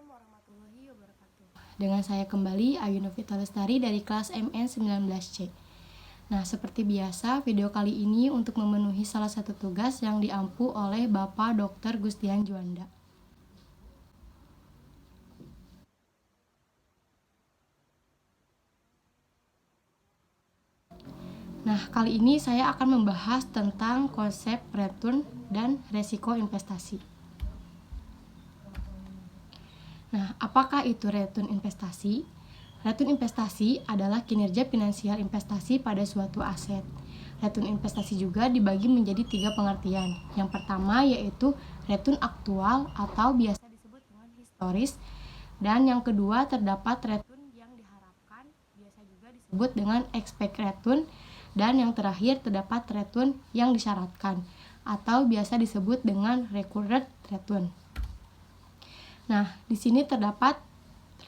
warahmatullahi wabarakatuh. Dengan saya kembali Ayu Novita Lestari dari kelas MN19C. Nah, seperti biasa, video kali ini untuk memenuhi salah satu tugas yang diampu oleh Bapak Dr. Gustian Juanda. Nah, kali ini saya akan membahas tentang konsep return dan resiko investasi. Nah, apakah itu return investasi? Return investasi adalah kinerja finansial investasi pada suatu aset. Return investasi juga dibagi menjadi 3 pengertian. Yang pertama yaitu return aktual atau biasa disebut dengan historis. Dan yang kedua terdapat return yang diharapkan, biasa juga disebut dengan expect return. Dan yang terakhir terdapat return yang disyaratkan atau biasa disebut dengan required return. Nah, di sini terdapat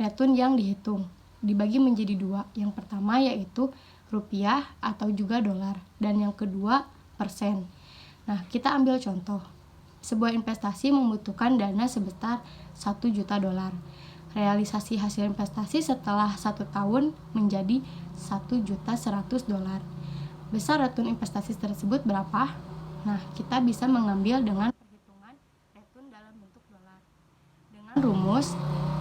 return yang dihitung, dibagi menjadi 2. Yang pertama yaitu rupiah atau juga dolar, dan yang kedua persen. Nah, kita ambil contoh. Sebuah investasi membutuhkan dana sebesar 1 juta dolar. Realisasi hasil investasi setelah 1 tahun menjadi 1.100.000 dolar. Besar return investasi tersebut berapa? Nah, kita bisa mengambil dengan return dalam bentuk dolar. Dengan rumus,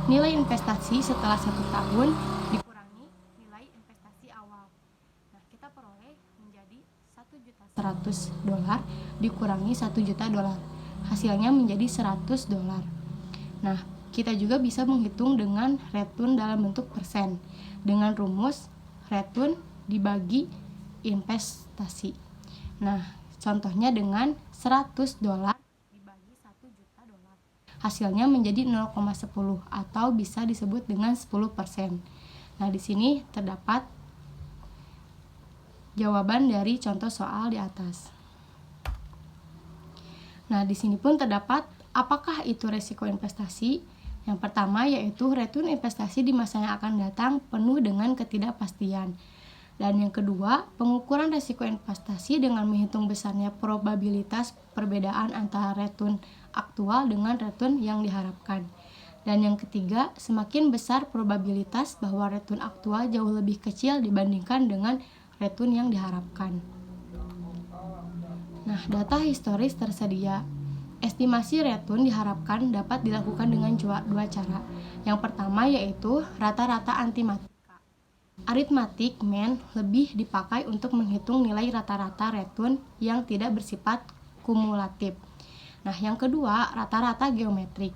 nilai investasi setelah 1 tahun dikurangi nilai investasi awal. Nah, kita peroleh menjadi 1.100.000 dolar dikurangi 1 juta dolar. Hasilnya menjadi 100 dolar. Nah, kita juga bisa menghitung dengan return dalam bentuk persen. Dengan rumus return dibagi investasi. Nah, contohnya dengan 100 dolar dibagi 1 juta dolar. Hasilnya menjadi 0,10 atau bisa disebut dengan 10%. Nah, di sini terdapat jawaban dari contoh soal di atas. Nah, di sini pun terdapat apakah itu resiko investasi? Yang pertama yaitu return investasi di masa yang akan datang penuh dengan ketidakpastian. Dan yang kedua, pengukuran resiko investasi dengan menghitung besarnya probabilitas perbedaan antara return aktual dengan return yang diharapkan. Dan yang ketiga, semakin besar probabilitas bahwa return aktual jauh lebih kecil dibandingkan dengan return yang diharapkan. Nah, data historis tersedia. Estimasi return diharapkan dapat dilakukan dengan 2 cara. Yang pertama yaitu rata-rata antimatika. Arithmetic mean lebih dipakai untuk menghitung nilai rata-rata return yang tidak bersifat kumulatif. Nah, yang kedua, rata-rata geometrik.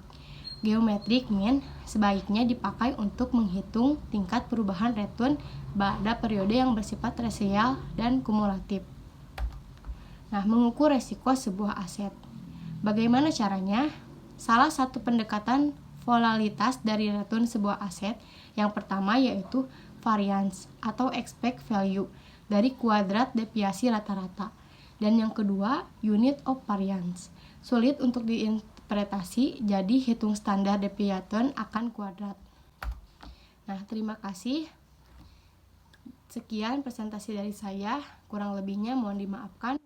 Geometric mean sebaiknya dipakai untuk menghitung tingkat perubahan return pada periode yang bersifat resial dan kumulatif. Nah, mengukur resiko sebuah aset. Bagaimana caranya? Salah satu pendekatan volatilitas dari return sebuah aset yang pertama yaitu variance atau expect value dari kuadrat deviasi rata-rata. Dan yang kedua, unit of variance. Sulit untuk diinterpretasi, jadi hitung standar deviation akan kuadrat. Nah, terima kasih. Sekian presentasi dari saya, kurang lebihnya mohon dimaafkan.